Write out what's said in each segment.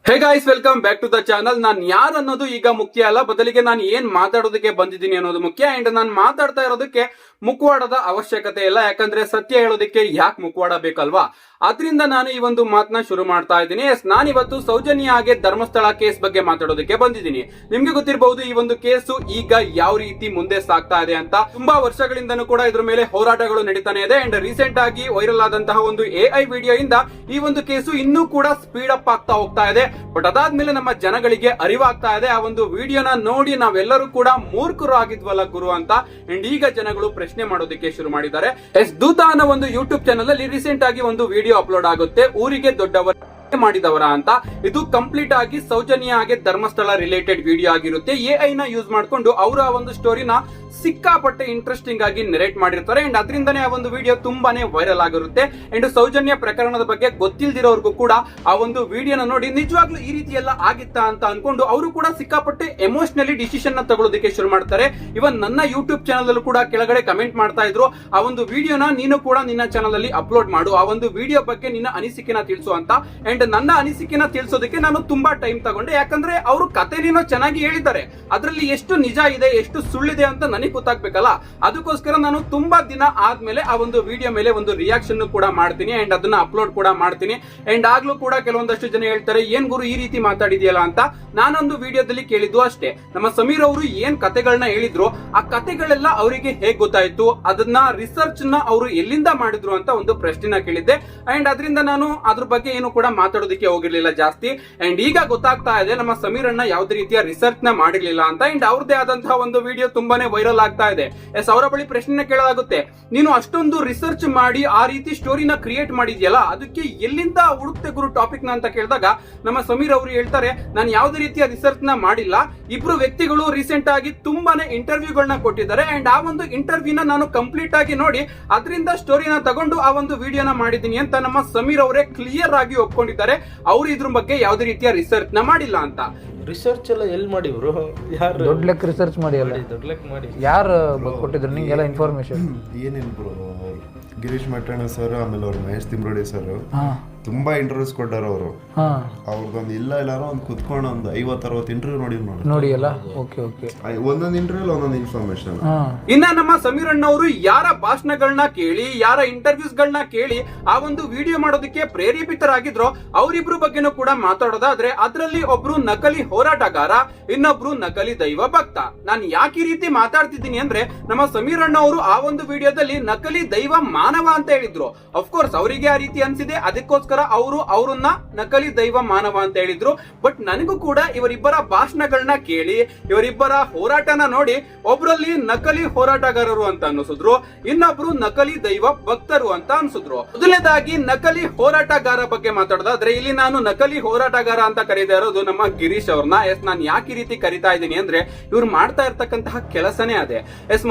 Hey guys, welcome back to the channel. ನಾನು ಯಾರು ಅನ್ನೋದು ಈಗ ಮುಖ್ಯ ಅಲ್ಲ, ಬದಲಿಗೆ ನಾನು ಏನ್ ಮಾತಾಡೋದಕ್ಕೆ ಬಂದಿದ್ದೀನಿ ಅನ್ನೋದು ಮುಖ್ಯ. ಅಂಡ್ ನಾನು ಮಾತಾಡ್ತಾ ಇರೋದಕ್ಕೆ ಮುಖವಾಡದ ಅವಶ್ಯಕತೆ ಇಲ್ಲ, ಯಾಕಂದ್ರೆ ಸತ್ಯ ಹೇಳೋದಕ್ಕೆ ಯಾಕೆ ಮುಖವಾಡ ಬೇಕಲ್ವಾ? ಆದ್ರಿಂದ ನಾನು ಈ ಒಂದು ಮಾತನ್ನ ಶುರು ಮಾಡ್ತಾ ಇದ್ದೀನಿ. ನಾನಿವತ್ತು ಸೌಜನ್ಯ ಹಾಗೆ ಧರ್ಮಸ್ಥಳ ಕೇಸ್ ಬಗ್ಗೆ ಮಾತಾಡೋದಕ್ಕೆ ಬಂದಿದ್ದೀನಿ. ನಿಮ್ಗೆ ಗೊತ್ತಿರಬಹುದು ಈ ಒಂದು ಕೇಸು ಈಗ ಯಾವ ರೀತಿ ಮುಂದೆ ಸಾಗ್ತಾ ಇದೆ ಅಂತ. ತುಂಬಾ ವರ್ಷಗಳಿಂದನೂ ಕೂಡ ಇದ್ರ ಮೇಲೆ ಹೋರಾಟಗಳು ನಡೀತಾನೆ ಇದೆ. ಅಂಡ್ ರೀಸೆಂಟ್ ಆಗಿ ವೈರಲ್ ಆದಂತಹ ಒಂದು AI ವಿಡಿಯೋ ಇಂದ ಈ ಒಂದು ಕೇಸು ಇನ್ನೂ ಕೂಡ ಸ್ಪೀಡ್ ಅಪ್ ಆಗ್ತಾ ಹೋಗ್ತಾ ಇದೆ. ಬಟ್ ಅದಾದ್ಮೇಲೆ ನಮ್ಮ ಜನಗಳಿಗೆ ಅರಿವಾಗ್ತಾ ಇದೆ, ಆ ಒಂದು ವಿಡಿಯೋನ ನೋಡಿ ನಾವೆಲ್ಲರೂ ಕೂಡ ಮೂರ್ಖರು ಆಗಿದ್ವಲ್ಲ ಗುರು ಅಂತ. ಅಂಡ್ ಈಗ ಜನಗಳು ಪ್ರಶ್ನೆ ಮಾಡೋದಕ್ಕೆ ಶುರು ಮಾಡಿದ್ದಾರೆ. ದೂತ ಅನ್ನೋ ಒಂದು ಯೂಟ್ಯೂಬ್ ಚಾನಲ್ ಅಲ್ಲಿ ರೀಸೆಂಟ್ ಆಗಿ ಒಂದು ವಿಡಿಯೋ ಅಪ್ಲೋಡ್ ಆಗುತ್ತೆ, ಊರಿಗೆ ದೊಡ್ಡವರ ಮಾಡಿದವರ ಅಂತ. ಇದು ಕಂಪ್ಲೀಟ್ ಆಗಿ ಸೌಜನ್ಯ ಹಾಗೆ ಧರ್ಮಸ್ಥಳ ರಿಲೇಟೆಡ್ ವಿಡಿಯೋ ಆಗಿರುತ್ತೆ. AI ನ ಯೂಸ್ ಮಾಡ್ಕೊಂಡು ಅವರ ಒಂದು ಸ್ಟೋರಿನ ಸಿಕ್ಕಾಪಟ್ಟೆ ಇಂಟ್ರೆಸ್ಟಿಂಗ್ ಆಗಿ ನೆರೇಟ್ ಮಾಡಿರ್ತಾರೆ. ಅಂಡ್ ಅದರಿಂದನೇ ಆ ಒಂದು ವಿಡಿಯೋ ತುಂಬಾನೇ ವೈರಲ್ ಆಗಿರುತ್ತೆ. ಅಂಡ್ ಸೌಜನ್ಯ ಪ್ರಕರಣದ ಬಗ್ಗೆ ಗೊತ್ತಿಲ್ದಿರೋರ್ಗೂ ಕೂಡ ಆ ಒಂದು ವಿಡಿಯೋನ ನೋಡಿ ನಿಜವಾಗ್ಲೂ ಈ ರೀತಿ ಎಲ್ಲ ಆಗಿತ್ತಾ ಅಂತ ಅನ್ಕೊಂಡು ಅವರು ಕೂಡ ಸಿಕ್ಕಾಪಟ್ಟೆ ಎಮೋಷನಲಿ ಡಿಸಿಷನ್ ನ ತಗೊಳ್ಳೋದಕ್ಕೆ ಶುರು ಮಾಡ್ತಾರೆ. ಇವನ್ ನನ್ನ ಯೂಟ್ಯೂಬ್ ಚಾನಲ್ ಅಲ್ಲೂ ಕೂಡ ಕೆಳಗಡೆ ಕಮೆಂಟ್ ಮಾಡ್ತಾ ಇದ್ರು, ಆ ಒಂದು ವಿಡಿಯೋನ ನೀನು ಕೂಡ ನಿನ್ನ ಚಾನಲ್ ಅಲ್ಲಿ ಅಪ್ಲೋಡ್ ಮಾಡು, ಆ ಒಂದು ವಿಡಿಯೋ ಬಗ್ಗೆ ನಿನ್ನ ಅನಿಸಿಕೆನ ತಿಳಿಸು ಅಂತ. ಅಂಡ್ ನನ್ನ ಅನಿಸಿಕೆನ ತಿಳಿಸೋದಕ್ಕೆ ನಾನು ತುಂಬಾ ಟೈಮ್ ತಗೊಂಡೆ, ಯಾಕಂದ್ರೆ ಅವರು ಕಥೆನೇನೋ ಚೆನ್ನಾಗಿ ಹೇಳಿದ್ದಾರೆ, ಅದರಲ್ಲಿ ಎಷ್ಟು ನಿಜ ಇದೆ ಎಷ್ಟು ಸುಳ್ಳಿದೆ ಅಂತ ನನಗೆ ಗೊತ್ತಾಗ್ಬೇಕಲ್ಲ. ಅದಕ್ಕೋಸ್ಕರ ನಾನು ತುಂಬಾ ದಿನ ಆದ್ಮೇಲೆ ಆ ಒಂದು ವಿಡಿಯೋ ಮೇಲೆ ಒಂದು ರಿಯಾಕ್ಷನ್ ಕೂಡ ಮಾಡ್ತೀನಿ ಅಂಡ್ ಅದನ್ನ ಅಪ್ಲೋಡ್ ಕೂಡ ಮಾಡ್ತೀನಿ. ಅಂಡ್ ಆಗ್ಲೂ ಕೂಡ ಕೆಲವೊಂದಷ್ಟು ಜನ ಹೇಳ್ತಾರೆ, ಏನ್ ಗುರು ಈ ರೀತಿ ಮಾತಾಡಿದ್ಯಲ್ಲ ಅಂತ. ನಾನೊಂದು ವಿಡಿಯೋದಲ್ಲಿ ಕೇಳಿದ್ದು ಅಷ್ಟೇ, ನಮ್ಮ ಸಮೀರ್ ಅವರು ಏನ್ ಕತೆಗಳನ್ನ ಹೇಳಿದ್ರು ಆ ಕತೆಗಳೆಲ್ಲ ಅವರಿಗೆ ಹೇಗ್ ಗೊತ್ತಾಯ್ತು, ಅದನ್ನ ರಿಸರ್ಚ್ ನ ಅವರು ಎಲ್ಲಿಂದ ಮಾಡಿದ್ರು ಅಂತ ಒಂದು ಪ್ರಶ್ನೆನ ಕೇಳಿದ್ದೆ. ಅಂಡ್ ಅದರಿಂದ ನಾನು ಅದ್ರ ಬಗ್ಗೆ ಏನು ಕೂಡ ಮಾತಾಡೋದಕ್ಕೆ ಹೋಗಿರ್ಲಿಲ್ಲ ಜಾಸ್ತಿ. ಅಂಡ್ ಈಗ ಗೊತ್ತಾಗ್ತಾ ಇದೆ ನಮ್ಮ ಸಮೀರ್ ಅಣ್ಣ ಯಾವುದೇ ರೀತಿಯ ರಿಸರ್ಚ್ ನ ಮಾಡಿರ್ಲಿಲ್ಲ ಅಂತ. ಅಂಡ್ ಅವ್ರದೇ ಆದಂತಹ ಒಂದು ವಿಡಿಯೋ ತುಂಬಾನೇ ವೈರಲ್ ಆಗ್ತಾ ಇದೆ. ಅವರ ಬಳಿ ಪ್ರಶ್ನೆ ಕೇಳಲಾಗುತ್ತೆ, ನೀನು ಅಷ್ಟೊಂದು ರಿಸರ್ಚ್ ಮಾಡಿ ಆ ರೀತಿ ಸ್ಟೋರಿನ ಕ್ರಿಯೇಟ್ ಮಾಡಿದ್ಯಲ್ಲ, ಅದಕ್ಕೆ ಎಲ್ಲಿಂದ ಹುಡುಕ್ತೆ ಗುರು ಟಾಪಿಕ್ ನ ಅಂತ ಕೇಳಿದಾಗ ನಮ್ಮ ಸಮೀರ್ ಅವರು ಹೇಳ್ತಾರೆ, ನಾನು ಯಾವುದೇ ರೀತಿಯ ರಿಸರ್ಚ್ ನ ಮಾಡಿಲ್ಲ, ಇಬ್ರು ವ್ಯಕ್ತಿಗಳು ರೀಸೆಂಟ್ ಆಗಿ ತುಂಬಾನೇ ಇಂಟರ್ವ್ಯೂಗಳನ್ನ ಕೊಟ್ಟಿದ್ದಾರೆ. ಅಂಡ್ ಆ ಒಂದು ಇಂಟರ್ವ್ಯೂನ ನಾನು ಕಂಪ್ಲೀಟ್ ಆಗಿ ನೋಡಿ ಅದರಿಂದ ಸ್ಟೋರಿನ ತಗೊಂಡು ಆ ಒಂದು ವಿಡಿಯೋನ ಮಾಡಿದ್ದೀನಿ ಅಂತ ನಮ್ಮ ಸಮೀರ್ ಅವರೇ ಕ್ಲಿಯರ್ ಆಗಿ ಒಪ್ಕೊಂಡಿದ್ದಾರೆ. ಅವರು ಇದ್ರ ಬಗ್ಗೆ ಯಾವುದೇ ರೀತಿಯ ರಿಸರ್ಚ್ ನ ಮಾಡಿಲ್ಲ ಅಂತ. ರಿಸರ್ಚ್ ಎಲ್ಲ ಎಲ್ಲಿ ಮಾಡಿವ್ರು? ಯಾರು ದೊಡ್ಡ ಲೆಕ್ಕ ರಿಸರ್ಚ್ ಮಾಡಿ ಅಲ್ಲ, ದೊಡ್ಡ ಲೆಕ್ಕ ಮಾಡಿ ಯಾರು ಕೊಟ್ಟಿದ್ರು ನಿಂಗೆಲ್ಲ ಇನ್ಫಾರ್ಮೇಶನ್? ಏನಿಲ್ಲ ಬ್ರೋ, ಗಿರೀಶ್ ಮಟ್ಟಣ್ಣ ಸರ್, ಆಮೇಲೆ ಅವ್ರು ಮಹೇಶ್ ತಿಮ್ರೋಡಿ ಸರ್ ತುಂಬಾ ಇಂಟರ್ವ್ಯೂಸ್ ಕೊಟ್ಟಾರ ಅವರು. ಅವ್ರದ್ದೊಂದು ಎಲ್ಲಾರು ಒಂದು ಕುತ್ಕೊಂಡು ಒಂದು 50-60 ಇಂಟರ್ವ್ಯೂ ನೋಡಿ ಅಲ್ಲ. ಓಕೆ ಓಕೆ, ಒಂದೊಂದು ಇಂಟರ್ವ್ಯೂ ಒಂದೊಂದು ಇನ್ಫಾರ್ಮೇಶನ್. ಇನ್ನ ನಮ್ಮ ಸಮೀರ್ ಅಣ್ಣ ಅವರು ಯಾರ ಭಾಷಣಗಳನ್ನ ಕೇಳಿ ಯಾರ ಇಂಟರ್ವ್ಯೂಸ್ ಗಳನ್ನ ಕೇಳಿ ಆ ಒಂದು ವಿಡಿಯೋ ಮಾಡೋದಕ್ಕೆ ಪ್ರೇರೇಪಿತರಾಗಿದ್ರು ಅವರಿಬ್ರು ಬಗ್ಗೆನೂ ಕೂಡ ಮಾತಾಡೋದಾದ್ರೆ, ಅದರಲ್ಲಿ ಒಬ್ರು ನಕಲಿ ಹೋರಾಟಗಾರ, ಇನ್ನೊಬ್ರು ನಕಲಿ ದೈವ ಭಕ್ತ. ನಾನು ಯಾಕೆ ಈ ರೀತಿ ಮಾತಾಡ್ತಿದ್ದೀನಿ ಅಂದ್ರೆ, ನಮ್ಮ ಸಮೀರ್ ಅಣ್ಣ ಅವರು ಆ ಒಂದು ವಿಡಿಯೋದಲ್ಲಿ ನಕಲಿ ದೈವ ಮಾನವ ಅಂತ ಹೇಳಿದ್ರು. ಅಫ್ಕೋರ್ಸ್ ಅವರಿಗೆ ಆ ರೀತಿ ಅನ್ಸಿದೆ, ಅದಕ್ಕೋಸ್ಕರ ಅವರು ಅವರನ್ನ ನಕಲಿ ದೈವ ಮಾನವ ಅಂತ ಹೇಳಿದ್ರು. ಬಟ್ ನನಗೂ ಕೂಡ ಇವರಿಬ್ಬರ ಭಾಷಣಗಳನ್ನ ಕೇಳಿ ಇವರಿಬ್ಬರ ಹೋರಾಟನ ನೋಡಿ ಒಬ್ರಲ್ಲಿ ನಕಲಿ ಹೋರಾಟಗಾರರು ಅಂತ ಅನ್ಸಿದ್ರು, ಇನ್ನೊಬ್ರು ನಕಲಿ ದೈವ ಭಕ್ತರು ಅಂತ ಅನ್ಸಿದ್ರು. ಮೊದಲನೇದಾಗಿ ನಕಲಿ ಹೋರಾಟಗಾರ ಬಗ್ಗೆ ಮಾತಾಡೋದಾದ್ರೆ, ಇಲ್ಲಿ ನಾನು ನಕಲಿ ಹೋರಾಟಗಾರ ಅಂತ ಕರೀತಾ ಇರೋದು ನಮ್ಮ ಗಿರೀಶ್ ಅವ್ರನ್ನ. ನಾನು ಯಾಕೆ ಈ ರೀತಿ ಕರಿತಾ ಇದ್ದೀನಿ ಅಂದ್ರೆ, ಇವ್ರು ಮಾಡ್ತಾ ಇರ್ತಕ್ಕಂತಹ ಕೆಲಸನೇ ಅದೇ.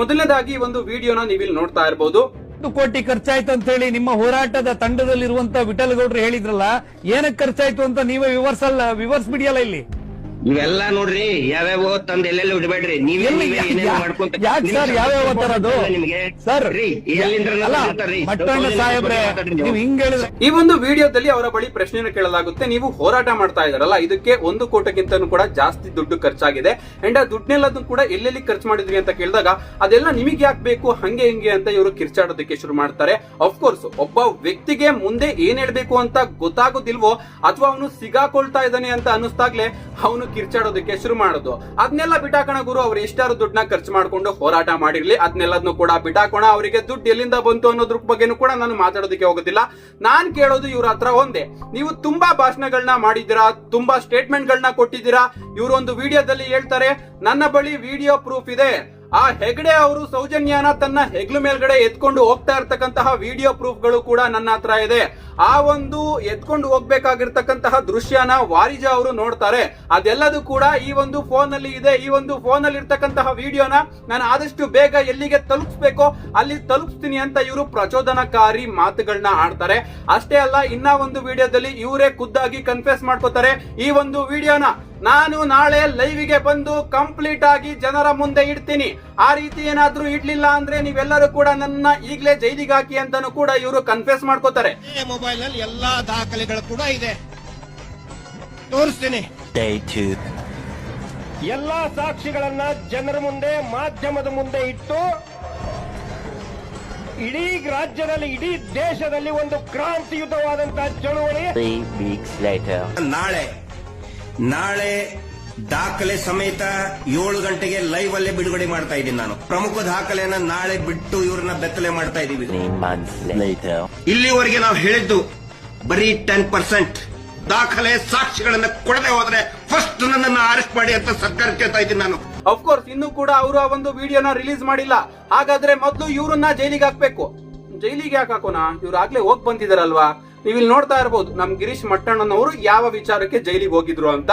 ಮೊದಲನೇದಾಗಿ ಒಂದು ವಿಡಿಯೋನ ನೀವಿಲ್ಲಿ ನೋಡ್ತಾ ಇರಬಹುದು. 1 ಕೋಟಿ ಖರ್ಚಾಯ್ತು ಅಂತ ಹೇಳಿ ನಿಮ್ಮ ಹೋರಾಟದ ತಂಡದಲ್ಲಿರುವಂತ ವಿಠಲಗೌಡರು ಹೇಳಿದ್ರಲ್ಲ, ಏನಕ್ಕೆ ಖರ್ಚಾಯ್ತು ಅಂತ ನೀವೇ ವಿವರ್ಸ್ ಬಿಡಿಯಲ್ಲ ಇಲ್ಲಿ. ಇವೆಲ್ಲ ನೋಡ್ರಿ, ಯಾವ್ಯಾವ ತಂದು ಎಲ್ಲೆಲ್ಲ ಬಿಡಬೇಡ್ರಿ. ಯಾಕೆ ಸರ್ ಯಾವ್ಯಾವ ತರದು ಸರ್? ಮಟ್ಟಣ್ಣ ಸಾಹೇಬ್ರೆ, ನೀವು ಹಿಂಗ್ ಹೇಳಿದ್ರೆ ಈ ಒಂದು ವಿಡಿಯೋದಲ್ಲಿ ಅವರ ಬಳಿ ಪ್ರಶ್ನೆಯನ್ನು ಕೇಳಲಾಗುತ್ತೆ, ನೀವು ಹೋರಾಟ ಮಾಡ್ತಾ ಇದಾರಲ್ಲ, ಇದಕ್ಕೆ 1 ಕೋಟಿಗಿಂತನೂ ಕೂಡ ಜಾಸ್ತಿ ದುಡ್ಡು ಖರ್ಚಾಗಿದೆ. ಅಂಡ್ ಆ ದುಡ್ಡನ್ನೆಲ್ಲದನ್ನು ಕೂಡ ಎಲ್ಲೆಲ್ಲಿ ಖರ್ಚು ಮಾಡಿದ್ರಿ ಅಂತ ಕೇಳಿದಾಗ, ಅದೆಲ್ಲ ನಿಮಗೆ ಯಾಕೆ ಬೇಕು ಹಂಗೆ ಹಿಂಗೆ ಅಂತ ಇವರು ಕಿರ್ಚಾಡೋದಕ್ಕೆ ಶುರು ಮಾಡ್ತಾರೆ. ಅಫ್ಕೋರ್ಸ್ ಒಬ್ಬ ವ್ಯಕ್ತಿಗೆ ಮುಂದೆ ಏನ್ ಹೇಳ್ಬೇಕು ಅಂತ ಗೊತ್ತಾಗೋದಿಲ್ವೋ, ಅಥವಾ ಅವನು ಸಿಗಾಕೊಳ್ತಾ ಇದ್ದಾನೆ ಅಂತ ಅನ್ನಿಸ್ದಾಗ್ಲೇ ಅವನು ಕಿರ್ಚಾಡೋದಕ್ಕೆ ಶುರು ಮಾಡೋದು. ಅದನ್ನೆಲ್ಲ ಬಿಟಾಕೋಣ ಗುರು, ಅವ್ರು ಎಷ್ಟಾರು ದುಡ್ಡನ್ನ ಖರ್ಚು ಮಾಡ್ಕೊಂಡು ಹೋರಾಟ ಮಾಡಿರ್ಲಿ, ಅದನ್ನೆಲ್ಲದನ್ನು ಕೂಡ ಬಿಟಾಕೋಣ. ಅವರಿಗೆ ದುಡ್ಡು ಎಲ್ಲಿಂದ ಬಂತು ಅನ್ನೋದ್ರ ಬಗ್ಗೆನೂ ಕೂಡ ನಾನು ಮಾತಾಡೋದಕ್ಕೆ ಹೋಗೋದಿಲ್ಲ. ನಾನ್ ಕೇಳೋದು ಇವ್ರ ಹತ್ರ ಒಂದೇ, ನೀವು ತುಂಬಾ ಭಾಷಣಗಳನ್ನ ಮಾಡಿದ್ದೀರಾ, ತುಂಬಾ ಸ್ಟೇಟ್ಮೆಂಟ್ ಗಳನ್ನ ಕೊಟ್ಟಿದ್ದೀರಾ. ಇವರು ಒಂದು ವಿಡಿಯೋದಲ್ಲಿ ಹೇಳ್ತಾರೆ, ನನ್ನ ಬಳಿ ವಿಡಿಯೋ ಪ್ರೂಫ್ ಇದೆ. ಆ ಹೆಗಡೆ ಅವರು ಸೌಜನ್ಯನ ತನ್ನ ಹೆಗ್ಲು ಮೇಲ್ಗಡೆ ಎತ್ಕೊಂಡು ಹೋಗ್ತಾ ಇರ್ತಕ್ಕಂತಹ ವಿಡಿಯೋ ಪ್ರೂಫ್ ಗಳು ಕೂಡ ನನ್ನ ಹತ್ರ ಇದೆ. ಆ ಒಂದು ಎತ್ಕೊಂಡು ಹೋಗ್ಬೇಕಾಗಿರ್ತಕ್ಕಂತಹ ದೃಶ್ಯನ ವಾರಿಜ ಅವರು ನೋಡ್ತಾರೆ, ಅದೆಲ್ಲದೂ ಕೂಡ ಈ ಒಂದು ಫೋನ್ ಅಲ್ಲಿ ಇದೆ. ಈ ಒಂದು ಫೋನ್ ಅಲ್ಲಿ ಇರ್ತಕ್ಕಂತಹ ವಿಡಿಯೋನ ನಾನು ಆದಷ್ಟು ಬೇಗ ಎಲ್ಲಿಗೆ ತಲುಪಿಸ್ಬೇಕೋ ಅಲ್ಲಿ ತಲುಪಿಸ್ತೀನಿ ಅಂತ ಇವರು ಪ್ರಚೋದನಕಾರಿ ಮಾತುಗಳನ್ನ ಆಡ್ತಾರೆ. ಅಷ್ಟೇ ಅಲ್ಲ, ಇನ್ನ ಒಂದು ವಿಡಿಯೋದಲ್ಲಿ ಇವರೇ ಖುದ್ದಾಗಿ ಕನ್ಫೆಸ್ ಮಾಡ್ಕೋತಾರೆ, ಈ ಒಂದು ವಿಡಿಯೋನ ನಾನು ನಾಳೆ ಲೈವ್ಗೆ ಬಂದು ಕಂಪ್ಲೀಟ್ ಆಗಿ ಜನರ ಮುಂದೆ ಇಡ್ತೀನಿ. ಆ ರೀತಿ ಏನಾದ್ರೂ ಇಡ್ಲಿಲ್ಲ ಅಂದ್ರೆ ನೀವೆಲ್ಲರೂ ಕೂಡ ನನ್ನ ಈಗಲೇ ಜೈಲಿಗೆ ಹಾಕಿ ಅಂತಾನು ಕೂಡ ಇವರು ಕನ್ಫೆಸ್ ಮಾಡ್ಕೋತಾರೆ. ಮೊಬೈಲ್ ನಲ್ಲಿ ಎಲ್ಲಾ ದಾಖಲೆಗಳು ಕೂಡ ಇದೆ. ತೋರಿಸ್ತೀನಿ. ಎಲ್ಲಾ ಸಾಕ್ಷಿಗಳನ್ನ ಜನರ ಮುಂದೆ, ಮಾಧ್ಯಮದ ಮುಂದೆ ಇಟ್ಟು ಇಡೀ ರಾಜ್ಯದಲ್ಲಿ, ಇಡೀ ದೇಶದಲ್ಲಿ ಒಂದು ಕ್ರಾಂತಿಯುತವಾದಂತಹ ಚಳುವಳಿ. ನಾಳೆ ದಾಖಲೆ ಸಮೇತ 7 ಗಂಟೆಗೆ ಲೈವ್ ಅಲ್ಲೇ ಬಿಡುಗಡೆ ಮಾಡ್ತಾ ಇದ್ದೀನಿ ನಾನು. ಪ್ರಮುಖ ದಾಖಲೆಯನ್ನ ನಾಳೆ ಬಿಟ್ಟು ಇವ್ರನ್ನ ಬೆತ್ತಲೆ ಮಾಡ್ತಾ ಇದೀವಿ. ಇಲ್ಲಿವರೆಗೆ ನಾವು ಹೇಳಿದ್ದು ಬರೀ 10%. ದಾಖಲೆ ಸಾಕ್ಷಿಗಳನ್ನ ಕೊಡದೆ ಹೋದ್ರೆ ಫಸ್ಟ್ ನನ್ನನ್ನು ಅರೆಸ್ಟ್ ಮಾಡಿ ಅಂತ ಸರ್ಕಾರ ಕೇಳ್ತಾ ಇದ್ದೀನಿ ನಾನು. ಅಫ್ಕೋರ್ಸ್ ಇನ್ನು ಕೂಡ ಅವರು ಆ ಒಂದು ವಿಡಿಯೋನ ರಿಲೀಸ್ ಮಾಡಿಲ್ಲ. ಹಾಗಾದ್ರೆ ಮೊದಲು ಇವ್ರನ್ನ ಜೈಲಿಗೆ ಹಾಕ್ಬೇಕು. ಜೈಲಿಗೆ ಯಾಕೆ ಹಾಕೋಣ? ಇವ್ರು ಆಗ್ಲೇ ಹೋಗ್ ಬಂದಿದಾರಲ್ವಾ. ನೀವು ಇಲ್ಲಿ ನೋಡ್ತಾ ಇರಬಹುದು ನಮ್ ಗಿರೀಶ್ ಮಟ್ಟಣ್ಣನವರು ಯಾವ ವಿಚಾರಕ್ಕೆ ಜೈಲಿಗೆ ಹೋಗಿದ್ರು ಅಂತ.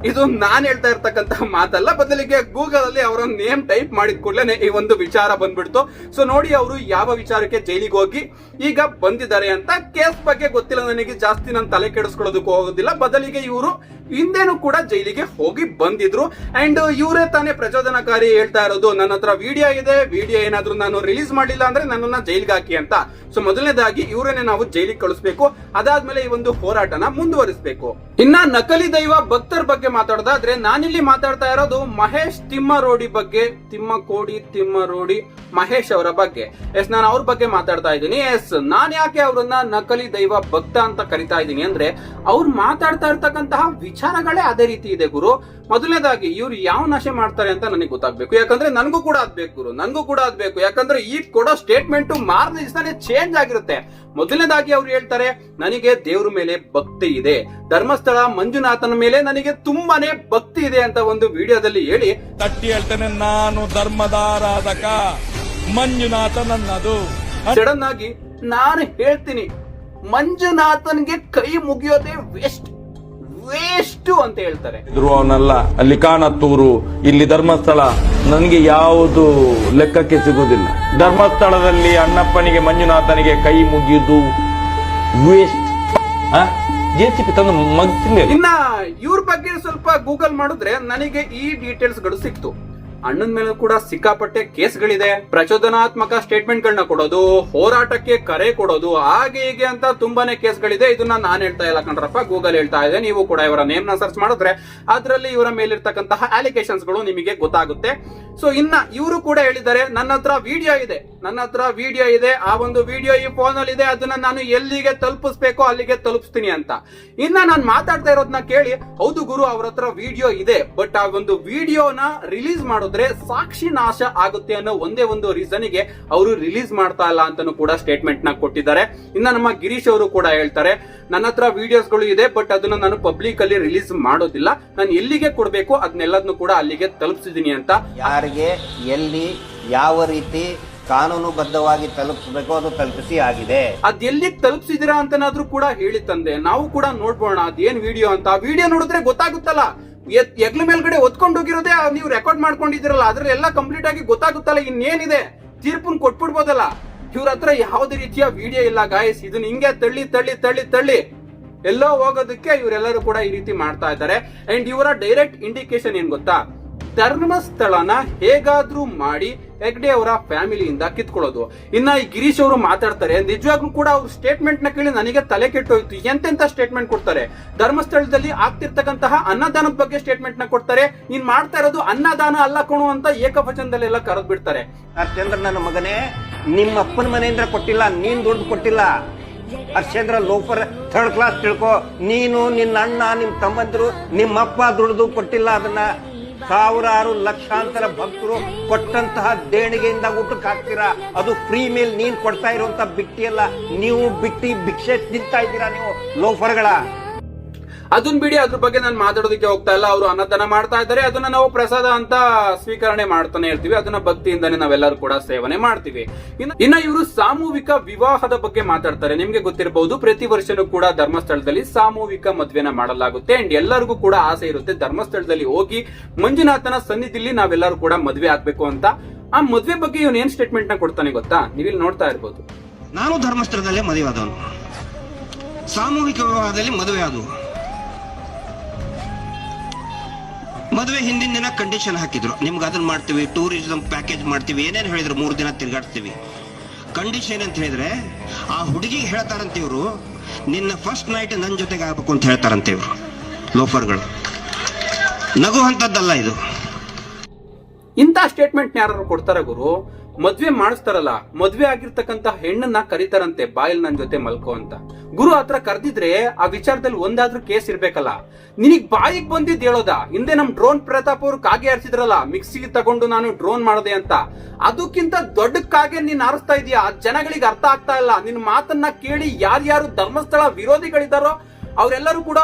ಇದು ನಾನ್ ಹೇಳ್ತಾ ಇರ್ತಕ್ಕಂತ ಮಾತಲ್ಲ, ಬದಲಿಗೆ ಗೂಗಲ್ ಅಲ್ಲಿ ಅವರ ನೇಮ್ ಟೈಪ್ ಮಾಡಿದ ಕೂಡಲೇ ಈ ಒಂದು ವಿಚಾರ ಬಂದ್ಬಿಡ್ತು. ಸೊ ನೋಡಿ ಅವರು ಯಾವ ವಿಚಾರಕ್ಕೆ ಜೈಲಿಗೆ ಹೋಗಿ ಈಗ ಬಂದಿದ್ದಾರೆ ಅಂತ. ಕೇಸ್ ಬಗ್ಗೆ ಗೊತ್ತಿಲ್ಲ ನನಗೆ, ಜಾಸ್ತಿ ನಾನು ತಲೆ ಕೆಡಿಸ್ಕೊಳ್ಳೋದಕ್ಕೂ ಹೋಗೋದಿಲ್ಲ. ಬದಲಿಗೆ ಇವರು ಹಿಂದೆನೂ ಕೂಡ ಜೈಲಿಗೆ ಹೋಗಿ ಬಂದಿದ್ರು. ಅಂಡ್ ಇವರೇ ತಾನೇ ಪ್ರಚೋದನಕಾರಿ ಹೇಳ್ತಾ ಇರೋದು, ನನ್ನ ಹತ್ರ ವಿಡಿಯೋ ಇದೆ, ವಿಡಿಯೋ ಏನಾದ್ರೂ ನಾನು ರಿಲೀಸ್ ಮಾಡಿಲ್ಲ ಅಂದ್ರೆ ನನ್ನನ್ನ ಜೈಲಿಗೆ ಹಾಕಿ ಅಂತ. ಸೊ ಮೊದಲನೇದಾಗಿ ಇವರನ್ನೇ ನಾವು ಜೈಲಿಗೆ ಕಳಿಸ್ಬೇಕು. ಅದಾದ್ಮೇಲೆ ಈ ಒಂದು ಹೋರಾಟನ ಮುಂದುವರಿಸಬೇಕು. ಇನ್ನ ನಕಲಿ ದೈವ ಭಕ್ತರ ಬಗ್ಗೆ ಮಾತಾಡೋದಾದ್ರೆ ನಾನಿಲ್ಲಿ ಮಾತಾಡ್ತಾ ಇರೋದು ಮಹೇಶ್ ತಿಮ್ಮರೋಡಿ ಬಗ್ಗೆ. ತಿಮ್ಮರೋಡಿ ಮಹೇಶ್ ಅವರ ಬಗ್ಗೆ. ಎಸ್, ನಾನು ಅವ್ರ ಬಗ್ಗೆ ಮಾತಾಡ್ತಾ ಇದ್ದೀನಿ. ಎಸ್, ನಾನ್ ಯಾಕೆ ಅವ್ರನ್ನ ನಕಲಿ ದೈವ ಭಕ್ತ ಅಂತ ಕರಿತಾ ಇದ್ದೀನಿ ಅಂದ್ರೆ ಅವ್ರು ಮಾತಾಡ್ತಾ ಇರ್ತಕ್ಕಂತಹ ವಿಚಾರಗಳೇ ಅದೇ ರೀತಿ ಇದೆ ಗುರು. ಮೊದಲನೇದಾಗಿ ಇವ್ರು ಯಾವ ನಶೆ ಮಾಡ್ತಾರೆ ಅಂತ ನನಗೆ ಗೊತ್ತಾಗ್ಬೇಕು. ಯಾಕಂದ್ರೆ ನನಗೂ ಕೂಡ ಅದ್ಬೇಕು ಗುರು, ನನಗೂ ಕೂಡ ಅದ್ಬೇಕು. ಯಾಕಂದ್ರೆ ಈಗ ಕೊಡೋ ಸ್ಟೇಟ್ಮೆಂಟ್ ಮಾರನೇ ದಿವಸನೇ ಚೇಂಜ್ ಆಗಿರುತ್ತೆ. ಮೊದಲನೇದಾಗಿ ಅವ್ರು ಹೇಳ್ತಾರೆ, ನನಗೆ ದೇವ್ರ ಮೇಲೆ ಭಕ್ತಿ ಇದೆ, ಧರ್ಮಸ್ಥಳ ಮಂಜುನಾಥನ ಮೇಲೆ ನನಗೆ ತುಂಬಾನೇ ಭಕ್ತಿ ಇದೆ ಅಂತ ಒಂದು ವಿಡಿಯೋದಲ್ಲಿ ಹೇಳಿ ತಟ್ಟಿ ಹೇಳ್ತೇನೆ, ನಾನು ಧರ್ಮದಾರಾಧಕ, ಮಂಜುನಾಥ ನನ್ನದು. ಸಡನ್ ಆಗಿ ನಾನು ಹೇಳ್ತೀನಿ ಮಂಜುನಾಥನ್ಗೆ ಕೈ ಮುಗಿಯೋದೇ ವೇಸ್ಟ್ ಅಂತ ಹೇಳ್ತಾರೆ. ಅವನಲ್ಲ, ಅಲ್ಲಿ ಕಾಣತ್ತೂರು, ಇಲ್ಲಿ ಧರ್ಮಸ್ಥಳ, ನನಗೆ ಯಾವುದು ಲೆಕ್ಕಕ್ಕೆ ಸಿಗುವುದಿಲ್ಲ. ಧರ್ಮಸ್ಥಳದಲ್ಲಿ ಅಣ್ಣಪ್ಪನಿಗೆ ಮಂಜುನಾಥನಿಗೆ ಕೈ ಮುಗಿಯುವುದು ವೇಸ್ಟ್. ಜೆಸಿಪಿ ತಂದು ಮಗ್ತಿಲ್ಲ. ಇನ್ನ ಇವ್ರ ಬಗ್ಗೆ ಸ್ವಲ್ಪ ಗೂಗಲ್ ಮಾಡಿದ್ರೆ ನನಗೆ ಈ ಡೀಟೇಲ್ಸ್ ಗಳು ಸಿಕ್ತು. ಅಣ್ಣನ ಮೇಲೆ ಕೂಡ ಸಿಕ್ಕಾಪಟ್ಟೆ ಕೇಸ್ಗಳಿದೆ, ಪ್ರಚೋದನಾತ್ಮಕ ಸ್ಟೇಟ್ಮೆಂಟ್ ಗಳನ್ನ ಕೊಡೋದು, ಹೋರಾಟಕ್ಕೆ ಕರೆ ಕೊಡೋದು, ಹಾಗೆ ಹೀಗೆ ಅಂತ ತುಂಬಾನೇ ಕೇಸ್ಗಳಿದೆ. ಇದನ್ನ ನಾನು ಹೇಳ್ತಾ ಇಲ್ಲ ಕಣ್ರಪ್ಪ, ಗೂಗಲ್ ಹೇಳ್ತಾ ಇದೆ. ನೀವು ಕೂಡ ಇವರ ನೇಮ್ ನ ಸರ್ಚ್ ಮಾಡಿದ್ರೆ ಅದರಲ್ಲಿ ಇವರ ಮೇಲಿರ್ತಕ್ಕಂತಹ ಅಲಿಗೇಷನ್ಸ್ ಗಳು ನಿಮಗೆ ಗೊತ್ತಾಗುತ್ತೆ. ಸೊ ಇನ್ನ ಇವರು ಕೂಡ ಹೇಳಿದ್ದಾರೆ, ನನ್ನ ಹತ್ರ ವಿಡಿಯೋ ಇದೆ, ಆ ಒಂದು ವಿಡಿಯೋ ಈ ಫೋನ್ ಅಲ್ಲಿ ಇದೆ, ಅದನ್ನ ನಾನು ಎಲ್ಲಿಗೆ ತಲುಪಿಸ್ಬೇಕೋ ಅಲ್ಲಿಗೆ ತಲುಪಿಸ್ತೀನಿ ಅಂತ. ಇನ್ನ ನಾನು ಮಾತಾಡ್ತಾ ಇರೋದನ್ನ ಕೇಳಿ, ಹೌದು ಗುರು ಅವ್ರ ಹತ್ರ ವಿಡಿಯೋ ಇದೆ, ಬಟ್ ಆ ಒಂದು ವಿಡಿಯೋನ ರಿಲೀಸ್ ಮಾಡಿದ್ರೆ ಸಾಕ್ಷಿ ನಾಶ ಆಗುತ್ತೆ ಅನ್ನೋ ಒಂದೇ ಒಂದು ರೀಸನ್ ಗೆ ಅವರು ರಿಲೀಸ್ ಮಾಡ್ತಾ ಇಲ್ಲ ಅಂತಾನು ಕೂಡ ಸ್ಟೇಟ್ಮೆಂಟ್ ನ ಕೊಟ್ಟಿದ್ದಾರೆ. ಇನ್ನ ನಮ್ಮ ಗಿರೀಶ್ ಅವರು ಕೂಡ ಹೇಳ್ತಾರೆ, ನನ್ನ ಹತ್ರ ವಿಡಿಯೋಸ್ ಗಳು ಇದೆ, ಬಟ್ ಅದನ್ನ ನಾನು ಪಬ್ಲಿಕ್ ಅಲ್ಲಿ ರಿಲೀಸ್ ಮಾಡೋದಿಲ್ಲ, ನಾನು ಎಲ್ಲಿಗೆ ಕೊಡ್ಬೇಕು ಅದನ್ನೆಲ್ಲದನ್ನು ಕೂಡ ಅಲ್ಲಿಗೆ ತಲುಪಿಸಿದೀನಿ ಅಂತ. ಯಾರಿಗೆ ಎಲ್ಲಿ ಯಾವ ರೀತಿ ಕಾನೂನುಬದ್ಧವಾಗಿ ತಲುಪಿಸಬೇಕು ಅದು ತಲುಪಿಸಿ ಆಗಿದೆ. ಅದ್ ಎಲ್ಲಿಗೆ ತಲುಪಿಸಿದಿರಾ ಅಂತನಾದ್ರೂ ಕೂಡ ಹೇಳಿ ತಂದೆ, ನಾವು ಕೂಡ ನೋಡ್ಬೋಣ ಅದೇನ್ ವಿಡಿಯೋ ಅಂತ. ಆ ವಿಡಿಯೋ ನೋಡಿದ್ರೆ ಗೊತ್ತಾಗುತ್ತಲ್ಲ, ಎಗ್ಲ ಮೇಲ್ಗಡೆ ಒತ್ಕೊಂಡು ಹೋಗಿರೋದೇ ನೀವು ರೆಕಾರ್ಡ್ ಮಾಡ್ಕೊಂಡಿದ್ದೀರಲ್ಲ, ಅದ್ರಲ್ಲಿ ಎಲ್ಲ ಕಂಪ್ಲೀಟ್ ಆಗಿ ಗೊತ್ತಾಗುತ್ತಲ್ಲ. ಇನ್ನೇನಿದೆ, ತೀರ್ಪುನ್ ಕೊಟ್ಬಿಡ್ಬೋದಲ್ಲ. ಇವ್ರ ಹತ್ರ ಯಾವುದೇ ರೀತಿಯ ವಿಡಿಯೋ ಇಲ್ಲ ಗಾಯಸ್. ಇದನ್ನ ಹಿಂಗೆ ತಳ್ಳಿ ಎಲ್ಲೋ ಹೋಗೋದಕ್ಕೆ ಇವರೆಲ್ಲರೂ ಕೂಡ ಈ ರೀತಿ ಮಾಡ್ತಾ ಇದ್ದಾರೆ. ಅಂಡ್ ಇವರ ಡೈರೆಕ್ಟ್ ಇಂಡಿಕೇಶನ್ ಏನ್ ಗೊತ್ತಾ, ಧರ್ಮಸ್ಥಳನ ಹೇಗಾದ್ರೂ ಮಾಡಿ ಹೆಗ್ಡೆ ಅವರ ಫ್ಯಾಮಿಲಿಯಿಂದ ಕಿತ್ಕೊಳ್ಳೋದು. ಇನ್ನ ಈ ಗಿರೀಶ್ ಅವರು ಮಾತಾಡ್ತಾರೆ, ನಿಜವಾಗ್ಲೂ ಕೂಡ ಅವ್ರ ಸ್ಟೇಟ್ಮೆಂಟ್ ನ ಕೇಳಿ ನನಗೆ ತಲೆ ಕೆಟ್ಟೋಯ್ತು. ಎಂತೆಂತ ಸ್ಟೇಟ್ಮೆಂಟ್ ಕೊಡ್ತಾರೆ. ಧರ್ಮಸ್ಥಳದಲ್ಲಿ ಆಗ್ತಿರ್ತಕ್ಕಂತಹ ಅನ್ನದಾನದ ಬಗ್ಗೆ ಸ್ಟೇಟ್ಮೆಂಟ್ ನ ಕೊಡ್ತಾರೆ. ನೀನ್ ಮಾಡ್ತಾ ಇರೋದು ಅನ್ನದಾನ ಅಲ್ಲ ಕಣು ಅಂತ ಏಕವಚನದಲ್ಲೆಲ್ಲ ಕರೆದ್ ಬಿಡ್ತಾರೆ. ಹರ್ಷೇಂದ್ರ ನನ್ನ ಮಗನೇ, ನಿಮ್ಮ ಅಪ್ಪನ ಮನೆಯಿಂದ ಕೊಟ್ಟಿಲ್ಲ, ನೀನ್ ದುಡ್ಡು ಕೊಟ್ಟಿಲ್ಲ. ಹರ್ಷೇಂದ್ರ ಲೋಫರ್ ಥರ್ಡ್ ಕ್ಲಾಸ್ ತಿಳ್ಕೊ. ನೀನು, ನಿನ್ನ ಅಣ್ಣ, ನಿಮ್ ತಮ್ಮಂದಿರು, ನಿಮ್ಮಪ್ಪ ದುಡ್ದು ಕೊಟ್ಟಿಲ್ಲ. ಅದನ್ನ ಸಾವಿರಾರು ಲಕ್ಷಾಂತರ ಭಕ್ತರು ಕೊಟ್ಟಂತಹ ದೇಣಿಗೆಯಿಂದ ಊಟಕ್ಕೆ ಹಾಕ್ತೀರಾ. ಅದು ಫ್ರೀ ಮೇಲ್ ನೀನ್ ಕೊಡ್ತಾ ಇರುವಂತ ಬಿಟ್ಟಿ ಅಲ್ಲ. ನೀವು ಬಿಟ್ಟಿ ಭಿಕ್ಷೆ ತಿಂತಾ ಇದ್ದೀರಾ ನೀವು ಲೋಫರ್ಗಳ. ಅದನ್ನ ಬಿಡಿ, ಅದ್ರ ಬಗ್ಗೆ ನಾನು ಮಾತಾಡೋದಕ್ಕೆ ಹೋಗ್ತಾ ಇಲ್ಲ. ಅವರು ಅನ್ನದಾನ ಮಾಡ್ತಾ ಇದ್ದಾರೆ, ಅದನ್ನ ನಾವು ಪ್ರಸಾದ ಅಂತ ಸ್ವೀಕರಣೆ ಮಾಡ್ತಾನೆ ಇರ್ತೀವಿ. ಅದನ್ನ ಭಕ್ತಿಯಿಂದಾನೆ ನಾವೆಲ್ಲರೂ ಕೂಡ ಸೇವನೆ ಮಾಡ್ತೀವಿ. ಇನ್ನ ಇವರು ಸಾಮೂಹಿಕ ವಿವಾಹದ ಬಗ್ಗೆ ಮಾತಾಡ್ತಾರೆ. ನಿಮ್ಗೆ ಗೊತ್ತಿರಬಹುದು, ಪ್ರತಿ ವರ್ಷನೂ ಕೂಡ ಧರ್ಮಸ್ಥಳದಲ್ಲಿ ಸಾಮೂಹಿಕ ಮದ್ವೆನ ಮಾಡಲಾಗುತ್ತೆ. ಅಂಡ್ ಎಲ್ಲರಿಗೂ ಕೂಡ ಆಸೆ ಇರುತ್ತೆ ಧರ್ಮಸ್ಥಳದಲ್ಲಿ ಹೋಗಿ ಮಂಜುನಾಥನ ಸನ್ನಿಧಿಲಿ ನಾವೆಲ್ಲರೂ ಕೂಡ ಮದ್ವೆ ಆಗ್ಬೇಕು ಅಂತ. ಆ ಮದ್ವೆ ಬಗ್ಗೆ ಇವನ್ ಏನ್ ಸ್ಟೇಟ್ಮೆಂಟ್ ನ ಕೊಡ್ತಾನೆ ಗೊತ್ತಾ, ನೀವಿಲ್ಲಿ ನೋಡ್ತಾ ಇರ್ಬೋದು. ನಾನು ಧರ್ಮಸ್ಥಳದಲ್ಲೇ ಮದುವೆ ಆದವನು, ಸಾಮೂಹಿಕ ವಿವಾಹದಲ್ಲಿ ಮದುವೆ ಆದವು. ಮದುವೆ ಹಿಂದಿನ ದಿನ ಕಂಡೀಷನ್ ಹಾಕಿದ್ರು, ನಿಮ್ಗೆ ಅದನ್ನ ಮಾಡ್ತೀವಿ, ಟೂರಿಸಂ ಪ್ಯಾಕೇಜ್ ಮಾಡ್ತೀವಿ, ಏನೇನು ಹೇಳಿದ್ರು, 3 ದಿನ ತಿರ್ಗಾಡ್ತೀವಿ. ಕಂಡೀಷನ್ ಅಂತ ಹೇಳಿದ್ರೆ ಆ ಹುಡುಗಿಗೆ ಹೇಳ್ತಾರಂತೆ ಇವರು, ನಿನ್ನ ಫಸ್ಟ್ ನೈಟ್ ನನ್ನ ಜೊತೆಗೆ ಆಗ್ಬೇಕು ಅಂತ ಹೇಳ್ತಾರಂತೆ ಇವರು. ಲೋಫರ್ಗಳು. ನಗುವಂಥದ್ದಲ್ಲ ಇದು. ಇಂಥ ಸ್ಟೇಟ್ಮೆಂಟ್ ಯಾರು ಕೊಡ್ತಾರ ಗುರು? ಮದ್ವೆ ಮಾಡಿಸ್ತಾರಲ್ಲ, ಮದ್ವೆ ಆಗಿರ್ತಕ್ಕಂತ ಹೆಣ್ಣನ್ನ ಕರೀತಾರಂತೆ ಬಾಯಲ್ಲಿ ನನ್ ಜೊತೆ ಮಲ್ಕೋ ಅಂತ. ಗುರು ಹತ್ರ ಕರೆದಿದ್ರೆ ಆ ವಿಚಾರದಲ್ಲಿ ಒಂದಾದ್ರೂ ಕೇಸ್ ಇರ್ಬೇಕಲ್ಲ. ನಿನಗ್ ಬಾಯಿಗೆ ಬಂದಿದ್ ಹೇಳೋದ? ಹಿಂದೆ ನಮ್ ಡ್ರೋನ್ ಪ್ರತಾಪ್ ಅವರು ಕಾಗೆ ಹಾರಿಸಿದ್ರಲ್ಲ, ಮಿಕ್ಸಿಗೆ ತಗೊಂಡು ನಾನು ಡ್ರೋನ್ ಮಾಡದೆ ಅಂತ. ಅದಕ್ಕಿಂತ ದೊಡ್ಡ ಕಾಗೆ ನೀನ್ ಹಾರಿಸ್ತಾ ಇದೀಯಾ. ಜನಗಳಿಗೆ ಅರ್ಥ ಆಗ್ತಾ ಇಲ್ಲ. ನಿನ್ ಮಾತನ್ನ ಕೇಳಿ ಯಾರ್ಯಾರು ಧರ್ಮಸ್ಥಳ ವಿರೋಧಿಗಳಿದಾರೋ ಅವರೆಲ್ಲರೂ ಕೂಡ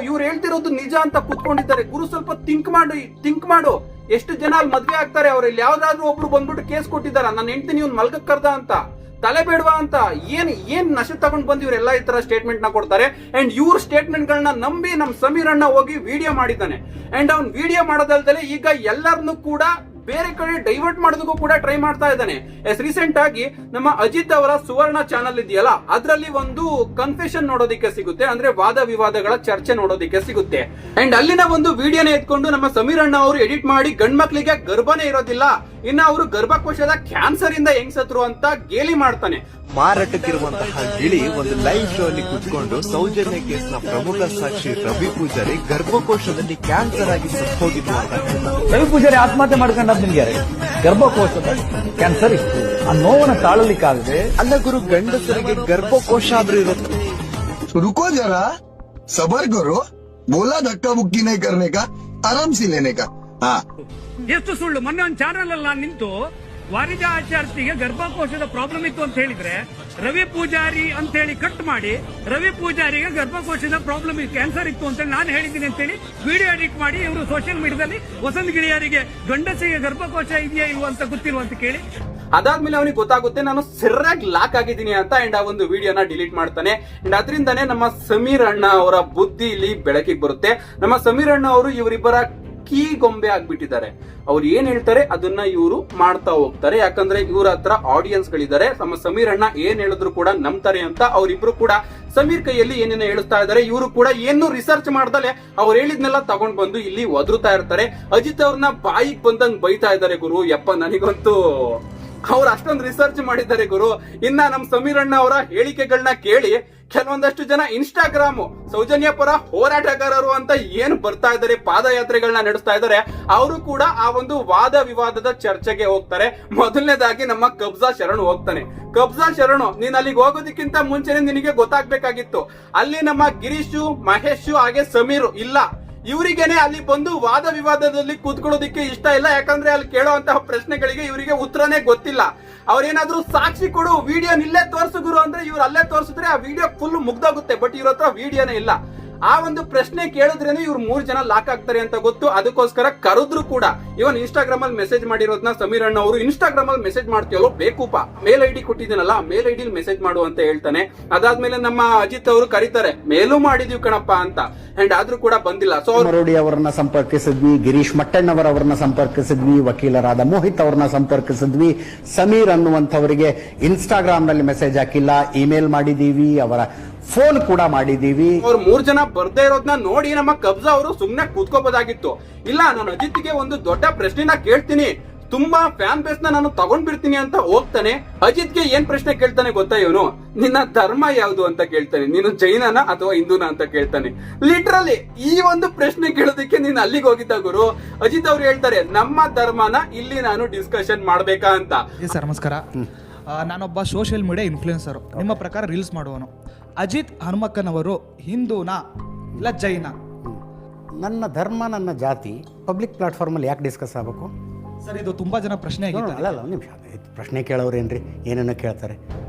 ಇವ್ರು ಹೇಳ್ತಿರೋದು ನಿಜ ಅಂತ ಕುತ್ಕೊಂಡಿದ್ದಾರೆ. ಗುರು ಸ್ವಲ್ಪ ಥಿಂಕ್ ಮಾಡು. ಎಷ್ಟು ಜನ ಅಲ್ಲಿ ಮದ್ವೆ ಆಗ್ತಾರೆ? ಅವ್ರಲ್ಲಿ ಯಾವ್ದಾದ್ರು ಒಬ್ರು ಬಂದ್ಬಿಟ್ಟು ಕೇಸ್ ಕೊಟ್ಟಿದಾರ, ನನ್ನ ಹೆಂಡತಿ ನೀವು ಮಲ್ಗಕ್ ಕರ್ದ ಅಂತ, ತಲೆ ಬೇಡವಾ ಅಂತ. ಏನ್ ನಶೆ ತಗೊಂಡ್ ಬಂದ್ ಇವ್ರೆಲ್ಲ ಈ ತರ ಸ್ಟೇಟ್ಮೆಂಟ್ ನ ಕೊಡ್ತಾರೆ. ಅಂಡ್ ಇವ್ರ ಸ್ಟೇಟ್ಮೆಂಟ್ ಗಳನ್ನ ನಂಬಿ ನಮ್ ಸಮೀರ್ ಅಣ್ಣ ಹೋಗಿ ವಿಡಿಯೋ ಮಾಡಿದ್ದಾನೆ. ಅಂಡ್ ಅವ್ನ್ ವಿಡಿಯೋ ಮಾಡೋದಲ್ದಲೆ ಈಗ ಎಲ್ಲರನ್ನು ಕೂಡ ಬೇರೆ ಕಡೆ ಡೈವರ್ಟ್ ಮಾಡೋದಕ್ಕೂ ಕೂಡ ಟ್ರೈ ಮಾಡ್ತಾ ಇದ್ದಾನೆ. ರೀಸೆಂಟ್ ಆಗಿ ನಮ್ಮ ಅಜಿತ್ ಅವರ ಸುವರ್ಣ ಚಾನಲ್ ಇದೆಯಲ್ಲ, ಅದ್ರಲ್ಲಿ ಒಂದು ಕನ್ಫೆಷನ್ ನೋಡೋದಿಕ್ಕೆ ಸಿಗುತ್ತೆ, ಅಂದ್ರೆ ವಾದ ವಿವಾದಗಳ ಚರ್ಚೆ ನೋಡೋದಿಕ್ಕೆ ಸಿಗುತ್ತೆ. ಅಂಡ್ ಅಲ್ಲಿನ ಒಂದು ವಿಡಿಯೋನ ಎತ್ಕೊಂಡು ನಮ್ಮ ಸಮೀರ್ ಅಣ್ಣ ಅವರು ಎಡಿಟ್ ಮಾಡಿ ಗಂಡ್ಮಕ್ಳಿಗೆ ಗರ್ಭನೇ ಇರೋದಿಲ್ಲ, ಇನ್ನ ಅವರು ಗರ್ಭಕೋಶದ ಕ್ಯಾನ್ಸರ್ ಇಂದ ಹೆಂಗ್ ಸತ್ರು ಅಂತ ಗೇಲಿ ಮಾಡ್ತಾನೆ. ಮಾರಾಟಕ್ಕಿರುವಂತಹ ಗಿಳಿ ಒಂದು ಲೈವ್ ಶೋ ಅಲ್ಲಿ ಕುತ್ಕೊಂಡು ಸೌಜನ್ಯ ಕೇಸ್ನ ಪ್ರಮುಖ ಸಾಕ್ಷಿ ರವಿ ಪೂಜಾರಿ ಗರ್ಭಕೋಶದಲ್ಲಿ ಕ್ಯಾನ್ಸರ್ ಆಗಿ ಸತ್ತೋಗಿದ್ರು ಅಂತ ಹೇಳ್ತಾರೆ. ರವಿ ಪೂಜಾರಿ ಆತ್ಮಹತ್ಯೆ ಮಾಡ್ಕೊಂಡದ್ದು ನಿಮ್ಗೆ ಗರ್ಭಕೋಶದ ಕ್ಯಾನ್ಸರ್ ಇತ್ತು, ಆ ನೋವನ್ನ ತಾಳಲಿಕ್ಕಾಗದೆ. ಅಲ್ಲ ಗುರು, ಗಂಡಸರಿಗೆ ಗರ್ಭಕೋಶ ಆದ್ರೂ ಇರುತ್ತೆ. रुको जरा सबर करो, बोला धक्का मुक्की नहीं करने का, आराम से लेने का. हाँ, ಎಷ್ಟು ಸುಳ್ಳು. ಮೊನ್ನೆ ಒಂದು ಚಾನಲ್ ಅಲ್ಲ ನಿಂತು ವಾರಿಜ ಆಚಾರ್ತಿಗೆ ಗರ್ಭಕೋಶದ ಪ್ರಾಬ್ಲಮ್ ಇತ್ತು ಅಂತ ಹೇಳಿದ್ರೆ ರವಿ ಪೂಜಾರಿ ಅಂತ ಹೇಳಿ ಕಟ್ ಮಾಡಿ ರವಿ ಪೂಜಾರಿಗೆ ಗರ್ಭಕೋಶದ ಪ್ರಾಬ್ಲಮ್ ಕ್ಯಾನ್ಸರ್ ಇತ್ತು ಅಂತ ನಾನು ಹೇಳಿದ್ದೀನಿ ಅಂತ ಹೇಳಿ ವಿಡಿಯೋ ಎಡಿಟ್ ಮಾಡಿ ಇವರು ಸೋಷಿಯಲ್ ಮೀಡಿಯಾದಲ್ಲಿ ವಸಂತ ಗಿಳಿಯರಿಗೆ ಗಂಡಸಿಗೆ ಗರ್ಭಕೋಶ ಇದೆಯಾ ಇಲ್ವಾ ಅಂತ ಗೊತ್ತಿಲ್ವ ಅಂತ ಕೇಳಿ. ಅದಾದ್ಮೇಲೆ ಅವನಿಗೆ ಗೊತ್ತಾಗುತ್ತೆ ನಾನು ಸರಿಯಾಗಿ ಲಾಕ್ ಆಗಿದ್ದೀನಿ ಅಂತ. ಅಂಡ್ ಆ ಒಂದು ವಿಡಿಯೋನ ಡಿಲೀಟ್ ಮಾಡ್ತಾನೆ. ಅಂಡ್ ಅದರಿಂದಾನೇ ನಮ್ಮ ಸಮೀರ್ ಅಣ್ಣ ಅವರ ಬುದ್ಧಿ ಇಲ್ಲಿ ಬೆಳಕಿಗೆ ಬರುತ್ತೆ. ನಮ್ಮ ಸಮೀರ್ ಅಣ್ಣ ಅವರು ಇವರಿಬ್ಬರ ಕೀ ಗೊಂಬೆ ಆಗ್ಬಿಟ್ಟಿದ್ದಾರೆ. ಅವ್ರು ಏನ್ ಹೇಳ್ತಾರೆ ಅದನ್ನ ಇವರು ಮಾಡ್ತಾ ಹೋಗ್ತಾರೆ. ಯಾಕಂದ್ರೆ ಇವ್ರ ಹತ್ರ ಆಡಿಯನ್ಸ್ ಗಳಿದ್ದಾರೆ. ನಮ್ಮ ಸಮೀರ್ ಅಣ್ಣ ಏನ್ ಹೇಳಿದ್ರು ಕೂಡ ನಂಬ್ತಾರೆ ಅಂತ ಅವರಿಬ್ರು ಕೂಡ ಸಮೀರ್ ಕೈಯಲ್ಲಿ ಏನೇನೋ ಹೇಳಿಸ್ತಾ ಇದ್ದಾರೆ. ಇವರು ಕೂಡ ಏನು ರಿಸರ್ಚ್ ಮಾಡ್ದಲೆ ಅವ್ರು ಹೇಳಿದ್ನೆಲ್ಲ ತಗೊಂಡ್ ಬಂದು ಇಲ್ಲಿ ಒದರುತ್ತಾ ಇರ್ತಾರೆ. ಅಜಿತ್ ಅವ್ರನ್ನ ಬಾಯಿಗೆ ಬಂದಂಗ್ ಬೈತಾ ಇದ್ದಾರೆ ಗುರು. ಯಪ್ಪ, ನನಗಂತೂ ಅವ್ರು ಅಷ್ಟೊಂದು ರಿಸರ್ಚ್ ಮಾಡಿದ್ದಾರೆ ಗುರು. ಇನ್ನ ನಮ್ ಸಮೀರ್ ಅಣ್ಣ ಅವರ ಹೇಳಿಕೆಗಳನ್ನ ಕೇಳಿ ಕೆಲವೊಂದಷ್ಟು ಜನ ಇನ್ಸ್ಟಾಗ್ರಾಮ್ ಸೌಜನ್ಯ ಪರ ಹೋರಾಟಗಾರರು ಅಂತ ಏನು ಬರ್ತಾ ಇದ್ದಾರೆ, ಪಾದಯಾತ್ರೆಗಳನ್ನ ನಡೆಸ್ತಾ ಇದ್ದಾರೆ, ಅವರು ಕೂಡ ಆ ಒಂದು ವಾದ ವಿವಾದದ ಚರ್ಚೆಗೆ ಹೋಗ್ತಾರೆ. ಮೊದಲನೇದಾಗಿ ನಮ್ಮ ಕಬ್ಜಾ ಶರಣ್ ಹೋಗ್ತಾನೆ. ಕಬ್ಜಾ ಶರಣು, ನೀನ್ ಅಲ್ಲಿಗೆ ಹೋಗೋದಕ್ಕಿಂತ ಮುಂಚೆನೆ ನಿನಗೆ ಗೊತ್ತಾಗ್ಬೇಕಾಗಿತ್ತು. ಅಲ್ಲಿ ನಮ್ಮ ಗಿರೀಶು, ಮಹೇಶು ಹಾಗೆ ಸಮೀರ್ ಇಲ್ಲ, ಇವರಿಗೇನೆ ಅಲ್ಲಿ ಬಂದು ವಾದ ವಿವಾದದಲ್ಲಿ ಕೂತ್ಕೊಳ್ಳೋದಿಕ್ಕೆ ಇಷ್ಟ ಇಲ್ಲ. ಯಾಕಂದ್ರೆ ಅಲ್ಲಿ ಕೇಳುವಂತಹ ಪ್ರಶ್ನೆಗಳಿಗೆ ಇವರಿಗೆ ಉತ್ತರನೇ ಗೊತ್ತಿಲ್ಲ. ಅವ್ರೇನಾದ್ರೂ ಸಾಕ್ಷಿ ಕೊಡು, ವಿಡಿಯೋ ಇಲ್ಲೇ ತೋರ್ಸು ಗುರು ಅಂದ್ರೆ ಇವ್ರು ಅಲ್ಲೇ ತೋರಿಸಿದ್ರೆ ಆ ವಿಡಿಯೋ ಫುಲ್ ಮುಗ್ದೋಗುತ್ತೆ. ಬಟ್ ಇವ್ರ ಹತ್ರ ವಿಡಿಯೋನೇ ಇಲ್ಲ. ಆ ಒಂದು ಪ್ರಶ್ನೆ ಕೇಳಿದ್ರೇನೆ ಇವ್ರು 3 ಜನ ಲಾಕ್ ಆಗ್ತಾರೆ ಅಂತ ಗೊತ್ತು. ಅದಕ್ಕೋಸ್ಕರ ಕರೆದ್ರು ಕೂಡ. ಇವನ್ ಇನ್ಸ್ಟಾಗ್ರಾಮ್ ಅಲ್ಲಿ ಮೆಸೇಜ್ ಮಾಡಿರೋದನ್ನ ಸಮೀರ್ ಅಣ್ಣ ಅವರು ಇನ್ಸ್ಟಾಗ್ರಾಮ್ ಅಲ್ಲಿ ಮೆಸೇಜ್ ಮಾಡ್ತೀವಲ್ಲ ಬೇಕೂಪ, ಮೇಲ್ ಐಡಿ ಕೊಟ್ಟಿದ್ದೀನಲ್ಲ, ಮೇಲ್ ಐಡಿ ಮೆಸೇಜ್ ಮಾಡು ಅಂತ ಹೇಳ್ತಾನೆ. ಅದಾದ್ಮೇಲೆ ನಮ್ಮ ಅಜಿತ್ ಅವರು ಕರೀತಾರೆ, ಮೇಲೂ ಮಾಡಿದೀವಿ ಕಣಪ್ಪ ಅಂತ. ಅಂಡ್ ಆದ್ರೂ ಕೂಡ ಬಂದಿಲ್ಲ. ಸೊ ಮರೋಡಿ ಅವರನ್ನ ಸಂಪರ್ಕಿಸಿದ್ವಿ, ಗಿರೀಶ್ ಮಟ್ಟಣ್ಣವರವರನ್ನ ಸಂಪರ್ಕಿಸಿದ್ವಿ, ವಕೀಲರಾದ ಮೋಹಿತ್ ಅವರನ್ನ ಸಂಪರ್ಕಿಸಿದ್ವಿ. ಸಮೀರ್ ಅನ್ನುವಂಥವರಿಗೆ ಇನ್ಸ್ಟಾಗ್ರಾಮ್ ನಲ್ಲಿ ಮೆಸೇಜ್ ಹಾಕಿಲ್ಲ, ಇಮೇಲ್ ಮಾಡಿದೀವಿ, ಅವರ ಫೋನ್ ಕೂಡ ಮಾಡಿದೀವಿ. ಅವ್ರು 3 ಜನ ಬರ್ದೇ ಇರೋದನ್ನ ನೋಡಿ ನಮ್ಮ ಕಬ್ಜಾ ಅವರು ಸುಮ್ನೆ ಕೂತ್ಕೋಬಹುದಾಗಿತ್ತು. ಇಲ್ಲ, ನಾನು ಅಜಿತ್ಗೆ ಒಂದು ದೊಡ್ಡ ಪ್ರಶ್ನೆನ ಕೇಳ್ತೀನಿ, ತುಂಬಾ ಫ್ಯಾನ್ ಬೇಸ್ ನಾನು ತಗೊಂಡ್ಬಿಡ್ತೀನಿ ಅಂತ ಹೋಗ್ತಾನೆ. ಅಜಿತ್ಗೆ ಏನ್ ಪ್ರಶ್ನೆ ಕೇಳ್ತಾನೆ ಗೊತ್ತಾ ಇವನು? ನಿನ್ನ ಧರ್ಮ ಯಾವುದು ಅಂತ ಕೇಳ್ತಾನೆ. ನೀನು ಜೈನನ ಅಥವಾ ಹಿಂದೂನ ಅಂತ ಕೇಳ್ತಾನೆ. ಲಿಟ್ರಲಿ ಈ ಒಂದು ಪ್ರಶ್ನೆ ಕೇಳೋದಕ್ಕೆ ನೀನು ಅಲ್ಲಿಗೆ ಹೋಗಿದ್ದ ಗುರು. ಅಜಿತ್ ಅವ್ರು ಹೇಳ್ತಾರೆ, ನಮ್ಮ ಧರ್ಮನ ಇಲ್ಲಿ ನಾನು ಡಿಸ್ಕಷನ್ ಮಾಡ್ಬೇಕಾ ಅಂತ. ಸರ್ ನಮಸ್ಕಾರ, ನಾನೊಬ್ಬ ಸೋಷಿಯಲ್ ಮೀಡಿಯಾ ಇನ್ಫ್ಲೂಯೆನ್ಸರು. ನಿಮ್ಮ ಪ್ರಕಾರ ರೀಲ್ಸ್ ಮಾಡುವನು. ಅಜಿತ್ ಹನುಮಕ್ಕನವರು ಹಿಂದೂನಾ ಇಲ್ಲ ಜೈನ? ನನ್ನ ಧರ್ಮ, ನನ್ನ ಜಾತಿ ಪಬ್ಲಿಕ್ ಪ್ಲಾಟ್ಫಾರ್ಮಲ್ಲಿ ಯಾಕೆ ಡಿಸ್ಕಸ್ ಆಗಬೇಕು ಸರ್? ಇದು ತುಂಬಾ ಜನ ಪ್ರಶ್ನೆ ಆಗಿದೆ. ಅಲ್ಲ ಒಂದು ನಿಮಿಷ, ಪ್ರಶ್ನೆ ಕೇಳೋರೇನ್ರಿ ಏನೇನೋ ಕೇಳ್ತಾರೆ.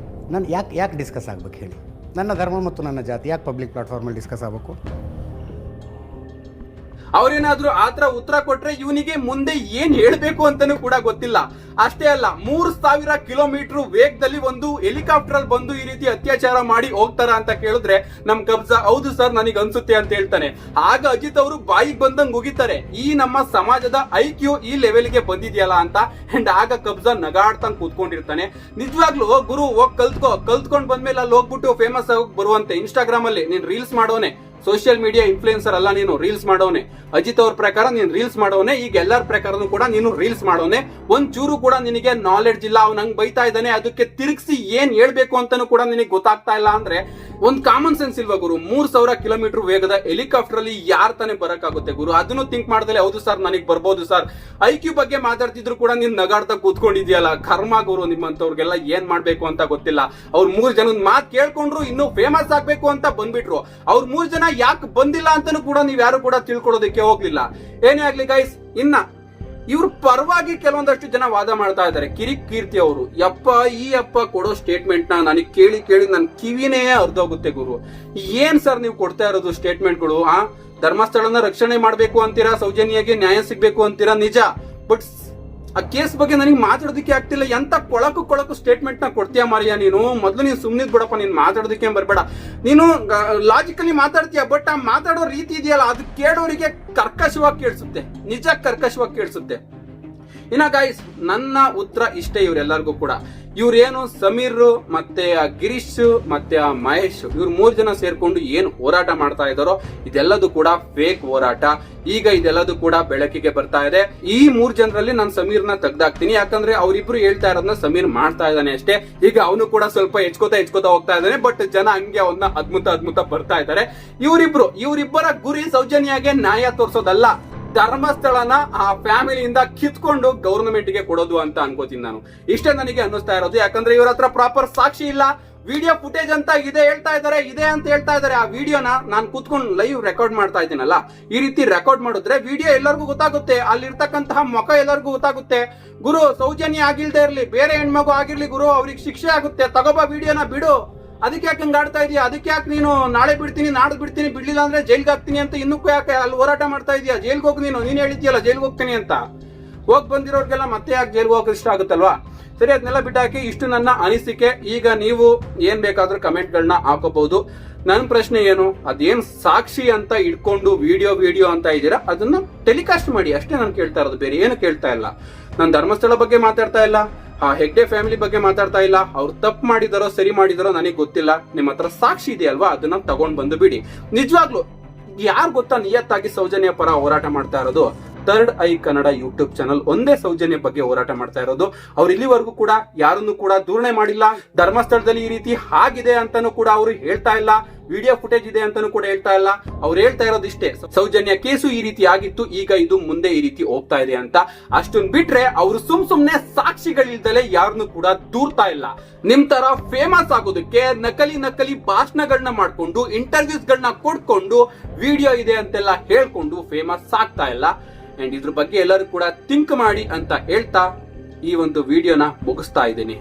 ನಾನು ಯಾಕೆ ಡಿಸ್ಕಸ್ ಆಗ್ಬೇಕು ಹೇಳಿ? ನನ್ನ ಧರ್ಮ ಮತ್ತು ನನ್ನ ಜಾತಿ ಯಾಕೆ ಪಬ್ಲಿಕ್ ಪ್ಲಾಟ್ಫಾರ್ಮಲ್ಲಿ ಡಿಸ್ಕಸ್ ಆಗಬೇಕು? ಅವ್ರೇನಾದ್ರೂ ಆತರ ಉತ್ತರ ಕೊಟ್ರೆ ಇವನಿಗೆ ಮುಂದೆ ಏನ್ ಹೇಳ್ಬೇಕು ಅಂತಾನೂ ಕೂಡ ಗೊತ್ತಿಲ್ಲ. ಅಷ್ಟೇ ಅಲ್ಲ, 3000 ಕಿಲೋಮೀಟರ್ ವೇಗದಲ್ಲಿ ಒಂದು ಹೆಲಿಕಾಪ್ಟರ್ ಅಲ್ಲಿ ಬಂದು ಈ ರೀತಿ ಅತ್ಯಾಚಾರ ಮಾಡಿ ಹೋಗ್ತಾರ ಅಂತ ಕೇಳಿದ್ರೆ ನಮ್ ಕಬ್ಜಾ ಹೌದು ಸರ್ ನನಗೆ ಅನ್ಸುತ್ತೆ ಅಂತ ಹೇಳ್ತಾನೆ. ಆಗ ಅಜಿತ್ ಅವರು ಬಾಯಿಗೆ ಬಂದಂಗ್ ಮುಗಿತಾರೆ, ಈ ನಮ್ಮ ಸಮಾಜದ ಐಕ್ಯೂ ಈ ಲೆವೆಲ್ಗೆ ಬಂದಿದ್ಯಲ್ಲ ಅಂತ. ಅಂಡ್ ಆಗ ಕಬ್ಜಾ ನಗಾಡ್ತಂಗ್ ಕೂತ್ಕೊಂಡಿರ್ತಾನೆ. ನಿಜವಾಗ್ಲೂ ಗುರು ಹೋಗ್ ಕಲ್ತ್ಕೊಂಡ್ ಬಂದ್ಮೇಲೆ ಅಲ್ಲಿ ಹೋಗ್ಬಿಟ್ಟು ಫೇಮಸ್ ಆಗಿ ಬರುವಂತೆ ಇನ್ಸ್ಟಾಗ್ರಾಮ್ ಅಲ್ಲಿ ನೀನ್ ರೀಲ್ಸ್ ಮಾಡೋನೆ ಸೋಷಿಯಲ್ ಮೀಡಿಯಾ ಇನ್ಫ್ಲೂಯೆನ್ಸರ್ ಅಲ್ಲ ನೀನು, ರೀಲ್ಸ್ ಮಾಡೋನೆ. ಅಜಿತ್ ಅವ್ರ ಪ್ರಕಾರ ನೀನ್ ರೀಲ್ಸ್ ಮಾಡೋನೆ, ಈಗ ಎಲ್ಲರ ಪ್ರಕಾರನೂ ಕೂಡ ನೀನು ರೀಲ್ಸ್ ಮಾಡೋನೆ. ಒಂದ್ ಚೂರು ಕೂಡ ನಿನಗೆ ನಾಲೆಡ್ಜ್ ಇಲ್ಲ. ಅವ್ನು ಹಂಗ್ ಬೈತಾ ಇದ್ದಾನೆ, ಅದಕ್ಕೆ ತಿರುಗಿಸಿ ಏನ್ ಹೇಳ್ಬೇಕು ಅಂತಾನು ಕೂಡ ನಿನಗೆ ಗೊತ್ತಾಗ್ತಾ ಇಲ್ಲ ಅಂದ್ರೆ ಒಂದ್ ಕಾಮನ್ ಸೆನ್ಸ್ ಇಲ್ವಾ ಗುರು? 3000 ಕಿಲೋಮೀಟರ್ ವೇಗದ ಹೆಲಿಕಾಪ್ಟರ್ ಅಲ್ಲಿ ಯಾರ್ ತಾನೇ ಬರಕಾಗುತ್ತೆ ಗುರು? ಅದನ್ನು ಥಿಂಕ್ ಮಾಡ್ದಲೆ ಹೌದು ಸರ್ ನನಗೆ ಬರ್ಬೋದು ಸರ್, IQ ಬಗ್ಗೆ ಮಾತಾಡ್ತಿದ್ರು ಕೂಡ ನೀನ್ ನಗಾಡ್ತಾ ಕೂತ್ಕೊಂಡಿದ್ಯಲ್ಲ. ಕರ್ಮ ಗುರು, ನಿಮ್ಮಂತವ್ರಿಗೆಲ್ಲ ಏನ್ ಮಾಡ್ಬೇಕು ಅಂತ ಗೊತ್ತಿಲ್ಲ. ಅವ್ರ 3 ಜನದ ಮಾತು ಕೇಳ್ಕೊಂಡ್ರು ಇನ್ನೂ ಫೇಮಸ್ ಆಗ್ಬೇಕು ಅಂತ ಬಂದ್ಬಿಟ್ರು. ಅವ್ರ 3 ಜನ ಯಾಕೆ ಬಂದಿಲ್ಲ ಅಂತಾನು ಕೂಡ ನೀವ್ ಯಾರು ಕೂಡ ತಿಳ್ಕೊಳ್ಳೋದಕ್ಕೆ ಹೋಗ್ಲಿಲ್ಲ. ಏನೇ ಆಗ್ಲಿ ಗೈಸ್, ಇನ್ನ ಇವ್ರ ಪರವಾಗಿ ಕೆಲವೊಂದಷ್ಟು ಜನ ವಾದ ಮಾಡ್ತಾ ಇದ್ದಾರೆ. ಕಿರಿಕ್ ಕೀರ್ತಿ ಅವರು ಈ ಅಪ್ಪ ಕೊಡೋ ಸ್ಟೇಟ್ಮೆಂಟ್ ನ ನನಗೆ ಕೇಳಿ ನನ್ ಕಿವಿನೇ ಅರ್ಧೋಗುತ್ತೆ ಗುರು. ಏನ್ ಸರ್ ನೀವು ಕೊಡ್ತಾ ಇರೋದು ಸ್ಟೇಟ್ಮೆಂಟ್ಗಳು? ಧರ್ಮಸ್ಥಳನ ರಕ್ಷಣೆ ಮಾಡ್ಬೇಕು ಅಂತೀರಾ, ಸೌಜನ್ಯಗೆ ನ್ಯಾಯ ಸಿಗ್ಬೇಕು ಅಂತೀರಾ, ನಿಜ. ಬಟ್ ಆ ಕೇಸ್ ಬಗ್ಗೆ ನನಗೆ ಮಾತಾಡೋದಕ್ಕೆ ಆಗ್ತಿಲ್ಲ. ಎಂತ ಕೊಳಕು ಸ್ಟೇಟ್ಮೆಂಟ್ ನ ಕೊಡ್ತೀಯ ಮಾರಿಯಾ ನೀನು? ಮೊದ್ಲು ನೀನು ಸುಮ್ನಿದ್ ಬಿಡಪ್ಪ, ನೀನ್ ಮಾತಾಡೋದಕ್ಕೆ ಬರ್ಬೇಡ. ನೀನು ಲಾಜಿಕಲಿ ಮಾತಾಡ್ತೀಯ, ಬಟ್ ಆ ಮಾತಾಡೋ ರೀತಿ ಇದೆಯಲ್ಲ ಅದು ಕೇಳೋರಿಗೆ ಕರ್ಕಶವಾಗಿ ಕೇಳಿಸುತ್ತೆ, ನಿಜ ಕರ್ಕಶವಾಗಿ ಕೇಳಿಸುತ್ತೆ. ಇನ್ನ ಗೈಸ್, ನನ್ನ ಉತ್ತರ ಇಷ್ಟೇ ಇವರೆಲ್ಲರಿಗೂ ಕೂಡ. ಇವ್ರೇನು ಸಮೀರ್ ಮತ್ತೆ ಗಿರೀಶ್ ಮತ್ತೆ ಮಹೇಶ್, ಇವ್ರು 3 ಜನ ಸೇರ್ಕೊಂಡು ಏನು ಹೋರಾಟ ಮಾಡ್ತಾ ಇದಾರೋ ಇದೆಲ್ಲದು ಕೂಡ ಫೇಕ್ ಹೋರಾಟ. ಈಗ ಇದೆಲ್ಲದು ಕೂಡ ಬೆಳಕಿಗೆ ಬರ್ತಾ ಇದೆ. ಈ 3 ಜನರಲ್ಲಿ ನಾನು ಸಮೀರ್ನ ತೆಗ್ದಾಕ್ತೀನಿ, ಯಾಕಂದ್ರೆ ಅವರಿಬ್ರು ಹೇಳ್ತಾ ಇರೋದನ್ನ ಸಮೀರ್ ಮಾಡ್ತಾ ಇದ್ದಾನೆ ಅಷ್ಟೇ. ಈಗ ಅವನು ಕೂಡ ಸ್ವಲ್ಪ ಹೆಚ್ಕೋತಾ ಹೋಗ್ತಾ ಇದ್ದಾನೆ, ಬಟ್ ಜನ ಹಂಗೆ ಅವನ್ನ ಅದ್ಭುತ ಬರ್ತಾ ಇದ್ದಾರೆ. ಇವರಿಬ್ಬರ ಗುರಿ ಸೌಜನ್ಯಗೆ ನ್ಯಾಯ ತೋರಿಸೋದಲ್ಲ, ಧರ್ಮಸ್ಥಳನ ಆ ಫ್ಯಾಮಿಲಿಯಿಂದ ಕಿತ್ಕೊಂಡು ಗವರ್ನಮೆಂಟ್ ಗೆ ಕೊಡೋದು ಅಂತ ಅನ್ಕೋತೀನಿ ನಾನು. ಇಷ್ಟೇ ನನಗೆ ಅನ್ನಿಸ್ತಾ ಇರೋದು. ಯಾಕಂದ್ರೆ ಇವ್ರ ಹತ್ರ ಪ್ರಾಪರ್ ಸಾಕ್ಷಿ ಇಲ್ಲ. ವಿಡಿಯೋ ಫುಟೇಜ್ ಅಂತ ಇದೆ ಅಂತ ಹೇಳ್ತಾ ಇದಾರೆ. ಆ ವಿಡಿಯೋನ ನಾನು ಕೂತ್ಕೊಂಡು ಲೈವ್ ರೆಕಾರ್ಡ್ ಮಾಡ್ತಾ ಇದ್ದೀನಲ್ಲ, ಈ ರೀತಿ ರೆಕಾರ್ಡ್ ಮಾಡಿದ್ರೆ ವಿಡಿಯೋ ಎಲ್ಲರಿಗೂ ಗೊತ್ತಾಗುತ್ತೆ, ಅಲ್ಲಿರ್ತಕ್ಕಂತಹ ಮುಖ ಎಲ್ಲರಿಗೂ ಗೊತ್ತಾಗುತ್ತೆ. ಗುರು, ಸೌಜನ್ಯ ಆಗಿಲ್ದೇ ಇರ್ಲಿ, ಬೇರೆ ಹೆಣ್ಮಗು ಆಗಿರ್ಲಿ ಗುರು, ಅವ್ರಿಗೆ ಶಿಕ್ಷೆ ಆಗುತ್ತೆ. ತಗೋಬಾ ವಿಡಿಯೋನ, ಬಿಡು. ಅದಕ್ಕೆ ಯಾಕೆ ಹಂಗ ಆಡ್ತಾ ಇದೀಯ? ಅದಕ್ಕೆ ಯಾಕೆ ನೀನು ನಾಳೆ ಬಿಡ್ತೀನಿ, ನಾಡ್ದು ಬಿಡ್ತೀನಿ, ಬಿಡ್ಲಿಲ್ಲ ಅಂದ್ರೆ ಜೈಲ್ಗೆ ಹಾಕ್ತೀನಿ ಅಂತ ಇನ್ನೂ ಯಾಕೆ ಅಲ್ಲಿ ಹೋರಾಟ ಮಾಡ್ತಾ ಇದೀಯ? ಜೈಲ್ಗೆ ಹೋಗಿ ನೀನು ಹೇಳಿದ್ಯಲ್ಲ ಜೈಲ್ಗೆ ಹೋಗ್ತೀನಿ ಅಂತ. ಹೋಗಿ ಬಂದಿರೋರ್ಗೆಲ್ಲ ಮತ್ತೆ ಯಾಕೆ ಜೈಲ್ಗೆ ಹೋಗೋಕೆ ಇಷ್ಟ ಆಗುತ್ತಲ್ವಾ? ಸರಿ, ಅದನ್ನೆಲ್ಲ ಬಿಟ್ಟಾಕಿ. ಇಷ್ಟು ನನ್ನ ಅನಿಸಿಕೆ. ಈಗ ನೀವು ಏನ್ ಬೇಕಾದ್ರೂ ಕಮೆಂಟ್ಗಳನ್ನ ಹಾಕೋಬಹುದು. ನನ್ನ ಪ್ರಶ್ನೆ ಏನು, ಅದೇನ್ ಸಾಕ್ಷಿ ಅಂತ ಇಟ್ಕೊಂಡು ವಿಡಿಯೋ ಅಂತ ಇದ್ದೀರಾ, ಅದನ್ನ ಟೆಲಿಕಾಸ್ಟ್ ಮಾಡಿ ಅಷ್ಟೇ ನಾನು ಕೇಳ್ತಾ ಇರೋದು, ಬೇರೆ ಏನು ಕೇಳ್ತಾ ಇಲ್ಲ. ನಾನು ಧರ್ಮಸ್ಥಳ ಬಗ್ಗೆ ಮಾತಾಡ್ತಾ ಇಲ್ಲ, ಆ ಹೆಗ್ಡೆ ಫ್ಯಾಮಿಲಿ ಬಗ್ಗೆ ಮಾತಾಡ್ತಾ ಇಲ್ಲ. ಅವ್ರು ತಪ್ಪು ಮಾಡಿದಾರೋ ಸರಿ ಮಾಡಿದಾರೋ ನನಗೆ ಗೊತ್ತಿಲ್ಲ. ನಿಮ್ಮ ಹತ್ರ ಸಾಕ್ಷಿ ಇದೆಯಲ್ವಾ, ಅದನ್ನ ತಗೊಂಡ್ ಬಂದು ಬಿಡಿ. ನಿಜವಾಗ್ಲು ಯಾರು ಗೊತ್ತಾ ನಿಯತ್ತಾಗಿ ಸೌಜನ್ಯ ಪರ ಹೋರಾಟ ಮಾಡ್ತಾ ಇರೋದು? Third I Kannada YouTube channel ಒಂದೇ ಸೌಜನ್ಯ ಬಗ್ಗೆ ಹೋರಾಟ ಮಾಡ್ತಾ ಇರೋದು. ಅವ್ರು ಇಲ್ಲಿವರೆಗೂ ಕೂಡ ಯಾರನ್ನು ಕೂಡ ದೂರಣೆ ಮಾಡಿಲ್ಲ. ಧರ್ಮಸ್ಥಳದಲ್ಲಿ ಈ ರೀತಿ ಆಗಿದೆ ಅಂತಾನು ಕೂಡ ಅವರು ಹೇಳ್ತಾ ಇಲ್ಲ, ವಿಡಿಯೋ ಫುಟೇಜ್ ಇದೆ ಅಂತಾನು ಕೂಡ ಹೇಳ್ತಾ ಇಲ್ಲ. ಅವ್ರು ಹೇಳ್ತಾ ಇರೋದು ಇಷ್ಟೇ, ಸೌಜನ್ಯ ಕೇಸು ಈ ರೀತಿ ಆಗಿತ್ತು, ಈಗ ಇದು ಮುಂದೆ ಈ ರೀತಿ ಹೋಗ್ತಾ ಇದೆ ಅಂತ. ಅಷ್ಟೊಂದು ಬಿಟ್ರೆ ಅವರು ಸುಮ್ನೆ ಸಾಕ್ಷಿಗಳಿಲ್ದಲೆ ಯಾರನ್ನು ಕೂಡ ದೂರ್ತಾ ಇಲ್ಲ. ನಿಮ್ ತರ ಫೇಮಸ್ ಆಗೋದಕ್ಕೆ ನಕಲಿ ಭಾಷಣಗಳನ್ನ ಮಾಡ್ಕೊಂಡು, ಇಂಟರ್ವ್ಯೂಸ್ ಗಳನ್ನ ಕೊಡ್ಕೊಂಡು, ವಿಡಿಯೋ ಇದೆ ಅಂತೆಲ್ಲ ಹೇಳ್ಕೊಂಡು ಫೇಮಸ್ ಆಗ್ತಾ ಇಲ್ಲ. ಅಂಡ್ ಇದ್ರ ಬಗ್ಗೆ ಎಲ್ಲರೂ ಕೂಡ ಥಿಂಕ್ ಮಾಡಿ ಅಂತ ಹೇಳ್ತಾ ಈ ಒಂದು ವಿಡಿಯೋನ ಮುಗಿಸ್ತಾ ಇದ್ದೀನಿ.